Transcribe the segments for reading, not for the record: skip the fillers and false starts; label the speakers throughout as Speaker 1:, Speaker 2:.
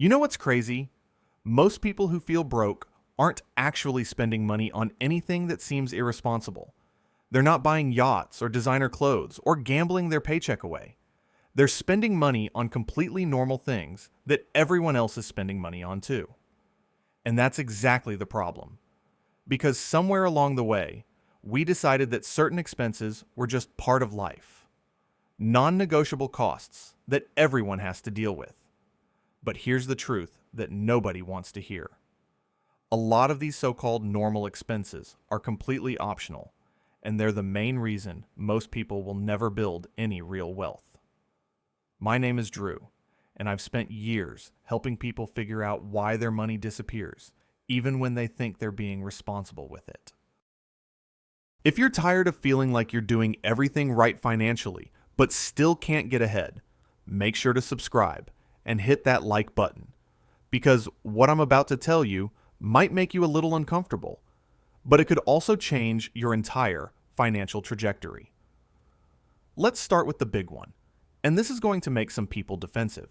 Speaker 1: You know what's crazy? Most people who feel broke aren't actually spending money on anything that seems irresponsible. They're not buying yachts or designer clothes or gambling their paycheck away. They're spending money on completely normal things that everyone else is spending money on too. And that's exactly the problem. Because somewhere along the way, we decided that certain expenses were just part of life. Non-negotiable costs that everyone has to deal with. But here's the truth that nobody wants to hear. A lot of these so-called normal expenses are completely optional, and they're the main reason most people will never build any real wealth. My name is Drew, and I've spent years helping people figure out why their money disappears, even when they think they're being responsible with it. If you're tired of feeling like you're doing everything right financially, but still can't get ahead, make sure to subscribe and hit that like button, because what I'm about to tell you might make you a little uncomfortable, but it could also change your entire financial trajectory. Let's start with the big one, and this is going to make some people defensive,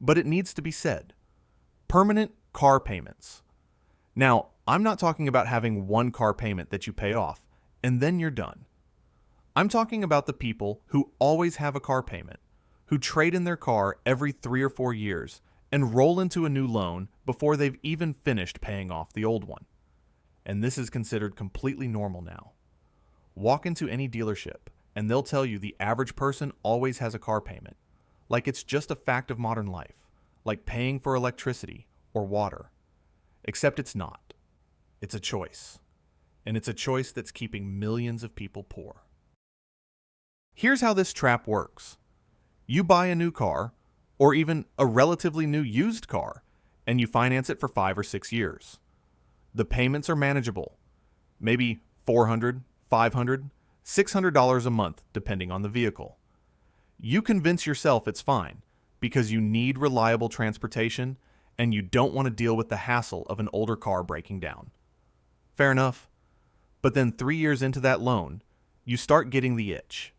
Speaker 1: but it needs to be said. Permanent car payments. Now, I'm not talking about having one car payment that you pay off, and then you're done. I'm talking about the people who always have a car payment, who trade in their car every 3 or 4 years and roll into a new loan before they've even finished paying off the old one. And this is considered completely normal now. Walk into any dealership and they'll tell you the average person always has a car payment, like it's just a fact of modern life, like paying for electricity or water. Except it's not. It's a choice. And it's a choice that's keeping millions of people poor. Here's how this trap works. You buy a new car, or even a relatively new used car, and you finance it for 5 or 6 years. The payments are manageable, maybe $400, $500, $600 a month, depending on the vehicle. You convince yourself it's fine because you need reliable transportation and you don't want to deal with the hassle of an older car breaking down. Fair enough. But then 3 years into that loan, you start getting the itch.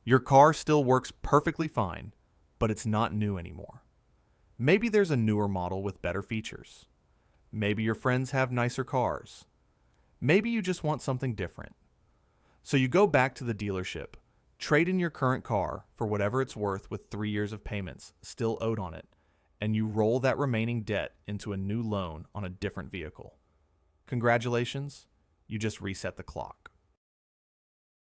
Speaker 1: Your car still works perfectly fine, but it's not new anymore. Maybe there's a newer model with better features. Maybe your friends have nicer cars. Maybe you just want something different. So you go back to the dealership, trade in your current car for whatever it's worth with 3 years of payments still owed on it, and you roll that remaining debt into a new loan on a different vehicle. Congratulations, you just reset the clock.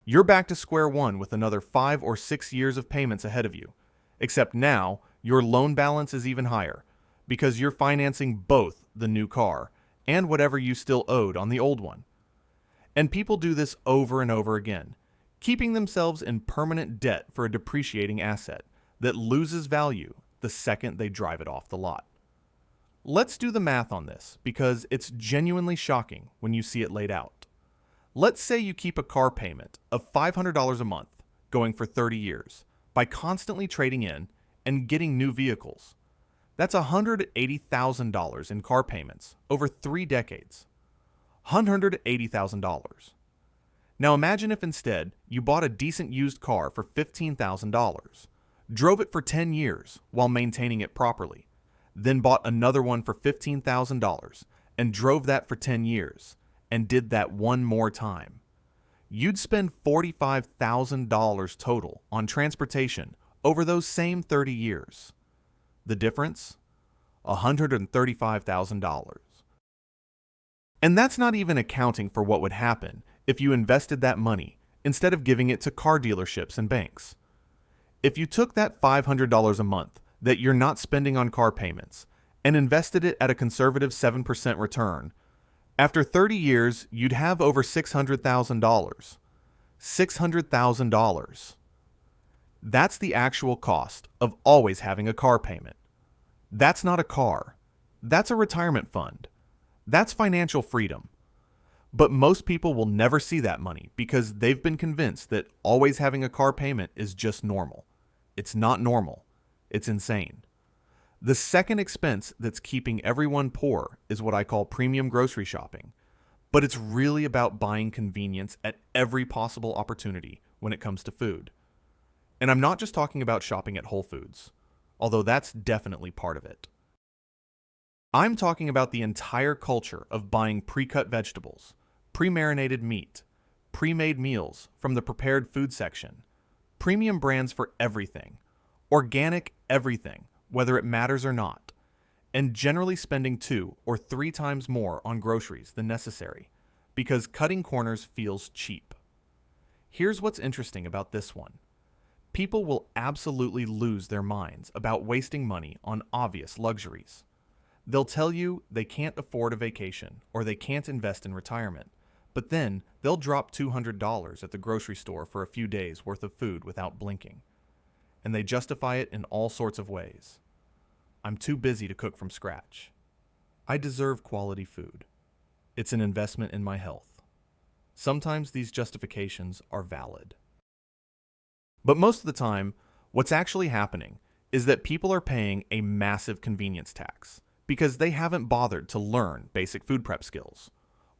Speaker 1: You're back to square one with another 5 or 6 years of payments ahead of you, except now your loan balance is even higher because you're financing both the new car and whatever you still owed on the old one. And people do this over and over again, keeping themselves in permanent debt for a depreciating asset that loses value the second they drive it off the lot. Let's do the math on this because it's genuinely shocking when you see it laid out. Let's say you keep a car payment of $500 a month going for 30 years by constantly trading in and getting new vehicles. That's $180,000 in car payments over 3 decades. $180,000. Now imagine if instead you bought a decent used car for $15,000, drove it for 10 years while maintaining it properly, then bought another one for $15,000 and drove that for 10 years, and did that one more time. You'd spend $45,000 total on transportation over those same 30 years. The difference? $135,000. And that's not even accounting for what would happen if you invested that money instead of giving it to car dealerships and banks. If you took that $500 a month that you're not spending on car payments and invested it at a conservative 7% return, after 30 years, you'd have over $600,000. $600,000. That's the actual cost of always having a car payment. That's not a car. That's a retirement fund. That's financial freedom. But most people will never see that money because they've been convinced that always having a car payment is just normal. It's not normal. It's insane. The second expense that's keeping everyone poor is what I call premium grocery shopping. But it's really about buying convenience at every possible opportunity when it comes to food. And I'm not just talking about shopping at Whole Foods, although that's definitely part of it. I'm talking about the entire culture of buying pre-cut vegetables, pre-marinated meat, pre-made meals from the prepared food section, premium brands for everything, organic everything, whether it matters or not, and generally spending 2 or 3 times more on groceries than necessary because cutting corners feels cheap. Here's what's interesting about this one. People will absolutely lose their minds about wasting money on obvious luxuries. They'll tell you they can't afford a vacation or they can't invest in retirement, but then they'll drop $200 at the grocery store for a few days worth of food without blinking. And they justify it in all sorts of ways. I'm too busy to cook from scratch. I deserve quality food. It's an investment in my health. Sometimes these justifications are valid. But most of the time, what's actually happening is that people are paying a massive convenience tax because they haven't bothered to learn basic food prep skills.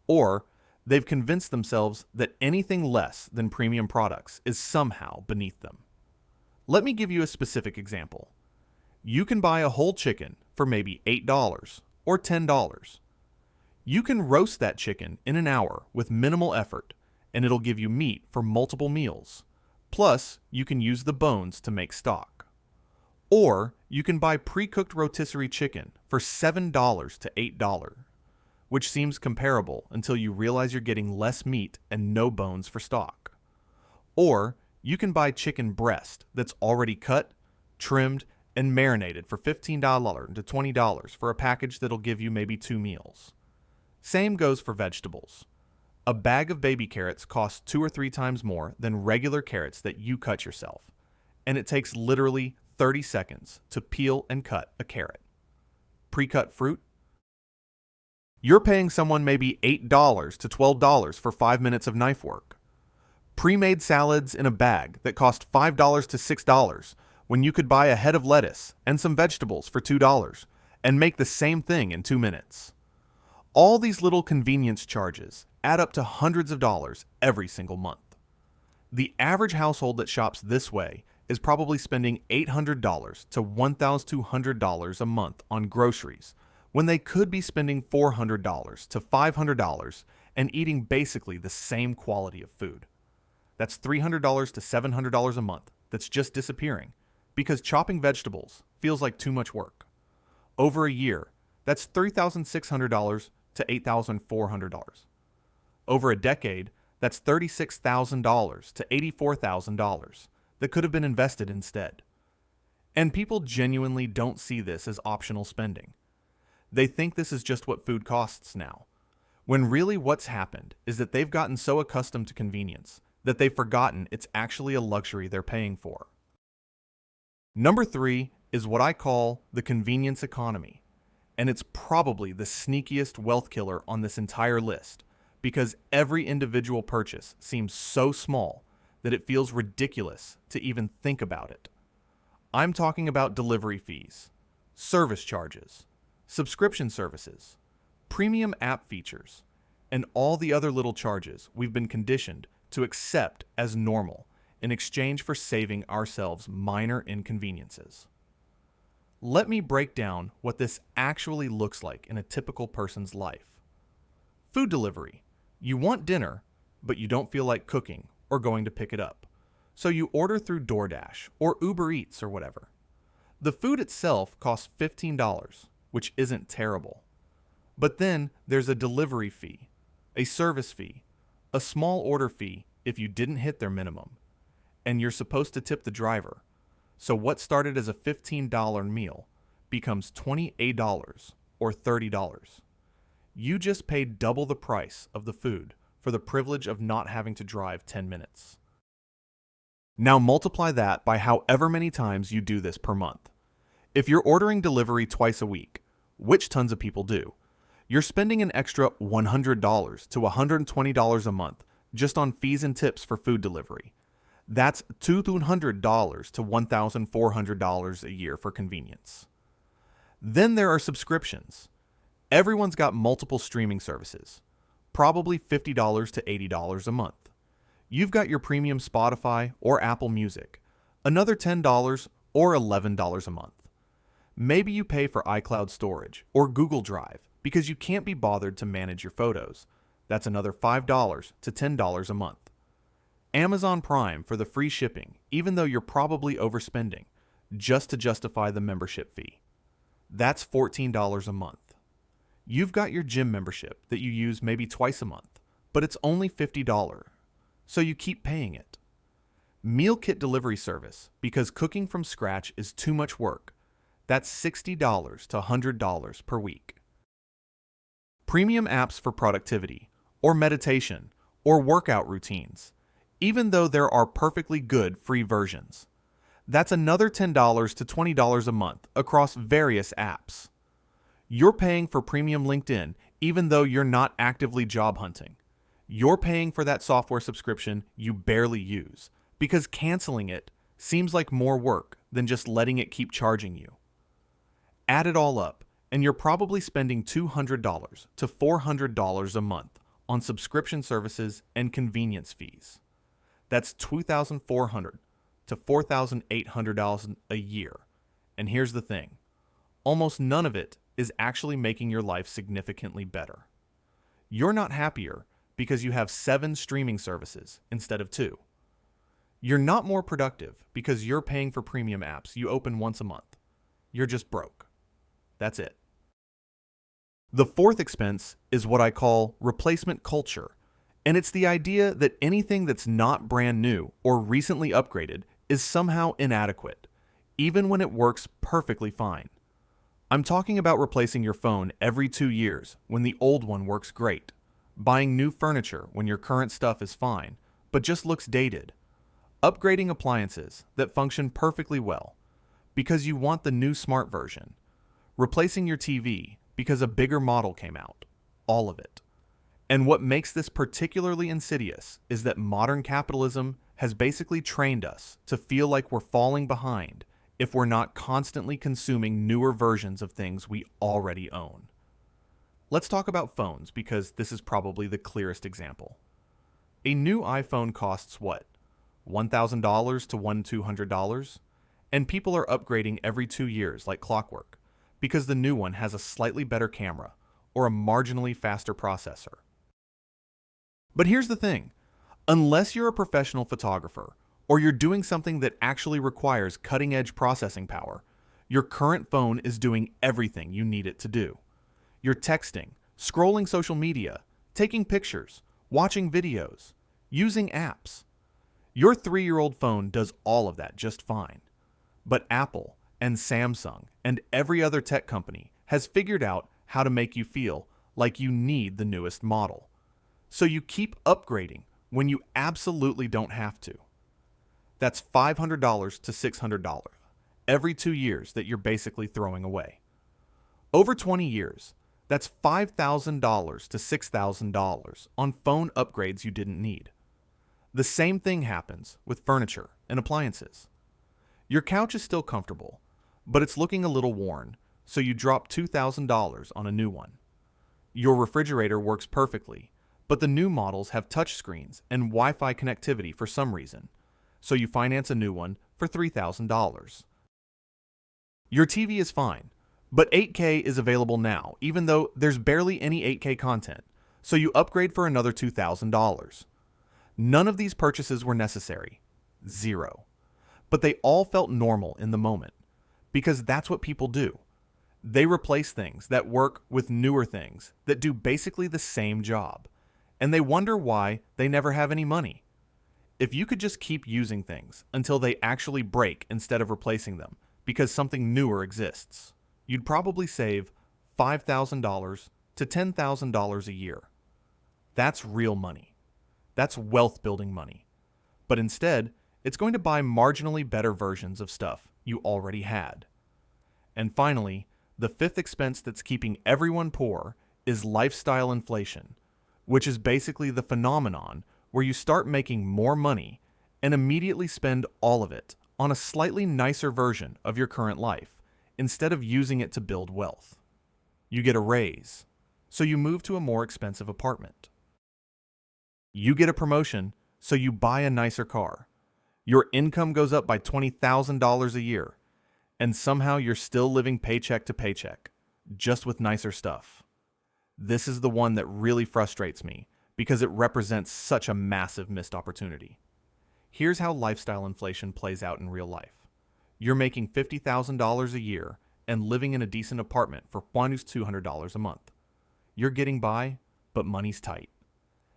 Speaker 1: Or they've convinced themselves that anything less than premium products is somehow beneath them. Let me give you a specific example. You can buy a whole chicken for maybe $8 or $10. You can roast that chicken in an hour with minimal effort, and it'll give you meat for multiple meals. Plus, you can use the bones to make stock. Or you can buy pre-cooked rotisserie chicken for $7 to $8, which seems comparable until you realize you're getting less meat and no bones for stock. Or you can buy chicken breast that's already cut, trimmed, and marinated for $15 to $20 for a package that'll give you maybe 2 meals. Same goes for vegetables. A bag of baby carrots costs 2 or 3 times more than regular carrots that you cut yourself, and it takes literally 30 seconds to peel and cut a carrot. Pre-cut fruit? You're paying someone maybe $8 to $12 for 5 minutes of knife work. Pre-made salads in a bag that cost $5 to $6 when you could buy a head of lettuce and some vegetables for $2 and make the same thing in 2 minutes. All these little convenience charges add up to hundreds of dollars every single month. The average household that shops this way is probably spending $800 to $1,200 a month on groceries when they could be spending $400 to $500 and eating basically the same quality of food. That's $300 to $700 a month that's just disappearing because chopping vegetables feels like too much work. Over a year, that's $3,600 to $8,400. Over a decade, that's $36,000 to $84,000 that could have been invested instead. And people genuinely don't see this as optional spending. They think this is just what food costs now, when really what's happened is that they've gotten so accustomed to convenience that they've forgotten it's actually a luxury they're paying for. Number 3 is what I call the convenience economy, and it's probably the sneakiest wealth killer on this entire list because every individual purchase seems so small that it feels ridiculous to even think about it. I'm talking about delivery fees, service charges, subscription services, premium app features, and all the other little charges we've been conditioned to accept as normal in exchange for saving ourselves minor inconveniences. Let me break down what this actually looks like in a typical person's life. Food delivery. You want dinner, but you don't feel like cooking or going to pick it up. So you order through DoorDash or Uber Eats or whatever. The food itself costs $15, which isn't terrible. But then there's a delivery fee, a service fee, a small order fee if you didn't hit their minimum, and you're supposed to tip the driver. So what started as a $15 meal becomes $28 or $30. You just paid double the price of the food for the privilege of not having to drive 10 minutes. Now multiply that by however many times you do this per month. If you're ordering delivery twice a week, which tons of people do, you're spending an extra $100 to $120 a month just on fees and tips for food delivery. That's $200 to $1,400 a year for convenience. Then there are subscriptions. Everyone's got multiple streaming services, probably $50 to $80 a month. You've got your premium Spotify or Apple Music, another $10 or $11 a month. Maybe you pay for iCloud storage or Google Drive because you can't be bothered to manage your photos. That's another $5 to $10 a month. Amazon Prime for the free shipping, even though you're probably overspending, just to justify the membership fee. That's $14 a month. You've got your gym membership that you use maybe twice a month, but it's only $50, so you keep paying it. Meal kit delivery service, because cooking from scratch is too much work. That's $60 to $100 per week. Premium apps for productivity, or meditation, or workout routines, even though there are perfectly good free versions. That's another $10 to $20 a month across various apps. You're paying for premium LinkedIn even though you're not actively job hunting. You're paying for that software subscription you barely use because canceling it seems like more work than just letting it keep charging you. Add it all up, and you're probably spending $200 to $400 a month on subscription services and convenience fees. That's $2,400 to $4,800 a year. And here's the thing. Almost none of it is actually making your life significantly better. You're not happier because you have 7 streaming services instead of 2. You're not more productive because you're paying for premium apps you open once a month. You're just broke. That's it. The fourth expense is what I call replacement culture, and it's the idea that anything that's not brand new or recently upgraded is somehow inadequate, even when it works perfectly fine. I'm talking about replacing your phone every 2 years when the old one works great, buying new furniture when your current stuff is fine, but just looks dated, upgrading appliances that function perfectly well because you want the new smart version, replacing your TV because a bigger model came out, all of it. And what makes this particularly insidious is that modern capitalism has basically trained us to feel like we're falling behind if we're not constantly consuming newer versions of things we already own. Let's talk about phones because this is probably the clearest example. A new iPhone costs what? $1,000 to $1,200? And people are upgrading every 2 years like clockwork because the new one has a slightly better camera or a marginally faster processor. But here's the thing. Unless you're a professional photographer or you're doing something that actually requires cutting-edge processing power, your current phone is doing everything you need it to do. You're texting, scrolling social media, taking pictures, watching videos, using apps. Your 3-year-old phone does all of that just fine. But Apple and Samsung and every other tech company has figured out how to make you feel like you need the newest model. So you keep upgrading when you absolutely don't have to. That's $500 to $600 every 2 years that you're basically throwing away. Over 20 years, that's $5,000 to $6,000 on phone upgrades you didn't need. The same thing happens with furniture and appliances. Your couch is still comfortable, but it's looking a little worn, so you drop $2,000 on a new one. Your refrigerator works perfectly, but the new models have touchscreens and Wi-Fi connectivity for some reason, so you finance a new one for $3,000. Your TV is fine, but 8K is available now, even though there's barely any 8K content, so you upgrade for another $2,000. None of these purchases were necessary. 0. But they all felt normal in the moment, because that's what people do. They replace things that work with newer things that do basically the same job, and they wonder why they never have any money. If you could just keep using things until they actually break instead of replacing them because something newer exists, you'd probably save $5,000 to $10,000 a year. That's real money. That's wealth building money. But instead, it's going to buy marginally better versions of stuff you already had. And finally, the fifth expense that's keeping everyone poor is lifestyle inflation, which is basically the phenomenon where you start making more money and immediately spend all of it on a slightly nicer version of your current life instead of using it to build wealth. You get a raise, so you move to a more expensive apartment. You get a promotion, so you buy a nicer car. Your income goes up by $20,000 a year, And somehow you're still living paycheck to paycheck, just with nicer stuff. This is the one that really frustrates me because it represents such a massive missed opportunity. Here's how lifestyle inflation plays out in real life. You're making $50,000 a year and living in a decent apartment for $200 a month. You're getting by, but money's tight.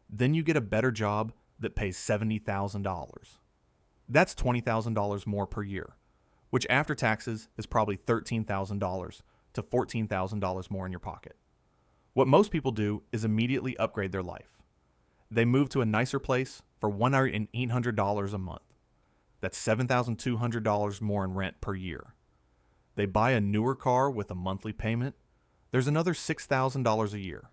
Speaker 1: Then you get a better job that pays $70,000. That's $20,000 more per year, which after taxes is probably $13,000 to $14,000 more in your pocket. What most people do is immediately upgrade their life. They move to a nicer place for $1,800 a month. That's $7,200 more in rent per year. They buy a newer car with a monthly payment. There's another $6,000 a year.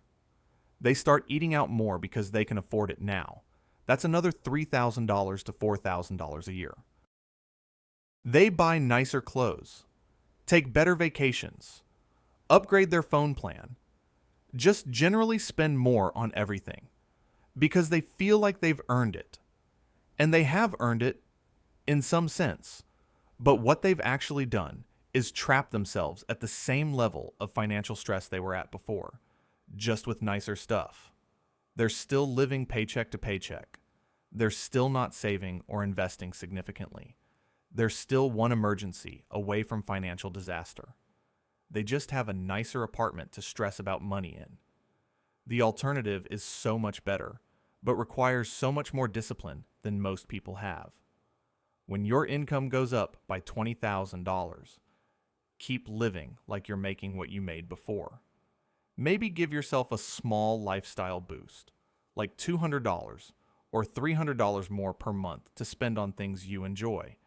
Speaker 1: They start eating out more because they can afford it now. That's another $3,000 to $4,000 a year. They buy nicer clothes, take better vacations, upgrade their phone plan, just generally spend more on everything because they feel like they've earned it. And they have earned it in some sense. But what they've actually done is trap themselves at the same level of financial stress they were at before, just with nicer stuff. They're still living paycheck to paycheck. They're still not saving or investing significantly. They're still one emergency away from financial disaster. They just have a nicer apartment to stress about money in. The alternative is so much better, but requires so much more discipline than most people have. When your income goes up by $20,000, keep living like you're making what you made before. Maybe give yourself a small lifestyle boost, like $200 or $300 more per month to spend on things you enjoy,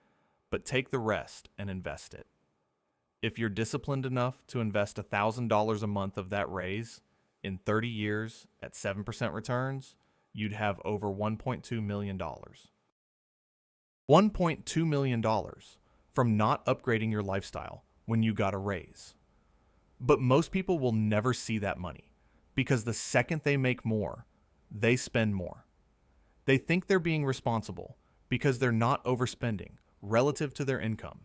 Speaker 1: but take the rest and invest it. If you're disciplined enough to invest $1,000 a month of that raise, in 30 years at 7% returns, you'd have over $1.2 million. $1.2 million from not upgrading your lifestyle when you got a raise. But most people will never see that money because the second they make more, they spend more. They think they're being responsible because they're not overspending relative to their income,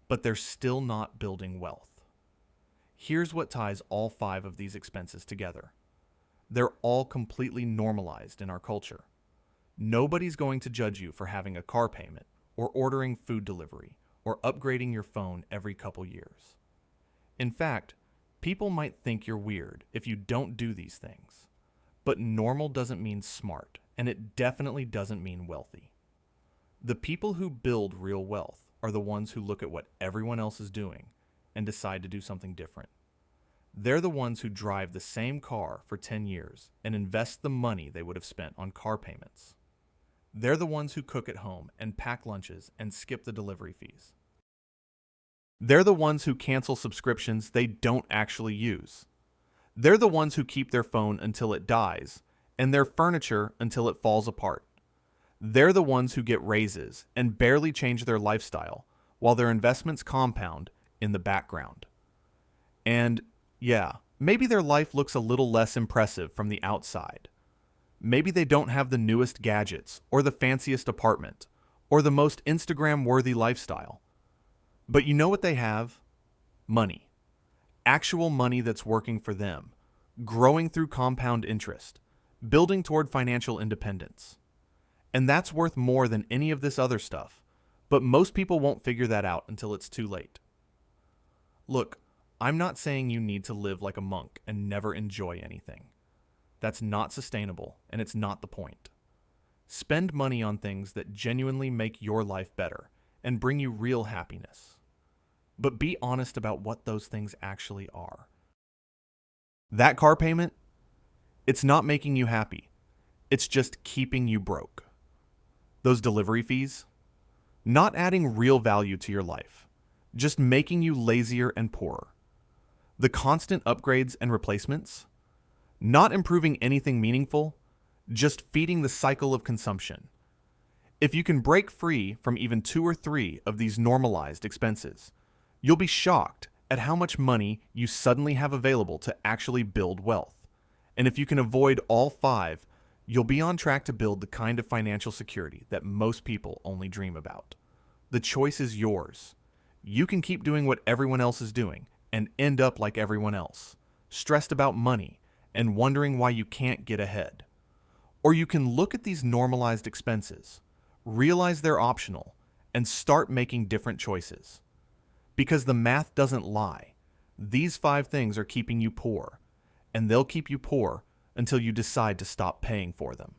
Speaker 1: but they're still not building wealth. Here's what ties all 5 of these expenses together. They're all completely normalized in our culture. Nobody's going to judge you for having a car payment, or ordering food delivery, or upgrading your phone every couple years. In fact, people might think you're weird if you don't do these things. But normal doesn't mean smart, and it definitely doesn't mean wealthy. The people who build real wealth are the ones who look at what everyone else is doing and decide to do something different. They're the ones who drive the same car for 10 years and invest the money they would have spent on car payments. They're the ones who cook at home and pack lunches and skip the delivery fees. They're the ones who cancel subscriptions they don't actually use. They're the ones who keep their phone until it dies and their furniture until it falls apart. They're the ones who get raises and barely change their lifestyle while their investments compound in the background. And yeah, maybe their life looks a little less impressive from the outside. Maybe they don't have the newest gadgets or the fanciest apartment or the most Instagram-worthy lifestyle. But you know what they have? Money. Actual money that's working for them, growing through compound interest, building toward financial independence. And that's worth more than any of this other stuff, but most people won't figure that out until it's too late. Look, I'm not saying you need to live like a monk and never enjoy anything. That's not sustainable, and it's not the point. Spend money on things that genuinely make your life better and bring you real happiness. But be honest about what those things actually are. That car payment, it's not making you happy. It's just keeping you broke. Those delivery fees, not adding real value to your life, just making you lazier and poorer. The constant upgrades and replacements, not improving anything meaningful, just feeding the cycle of consumption. If you can break free from even 2 or 3 of these normalized expenses, you'll be shocked at how much money you suddenly have available to actually build wealth. And if you can avoid all 5, you'll be on track to build the kind of financial security that most people only dream about. The choice is yours. You can keep doing what everyone else is doing and end up like everyone else, stressed about money and wondering why you can't get ahead. Or you can look at these normalized expenses, realize they're optional, and start making different choices. Because the math doesn't lie. These 5 things are keeping you poor, and they'll keep you poor until you decide to stop paying for them.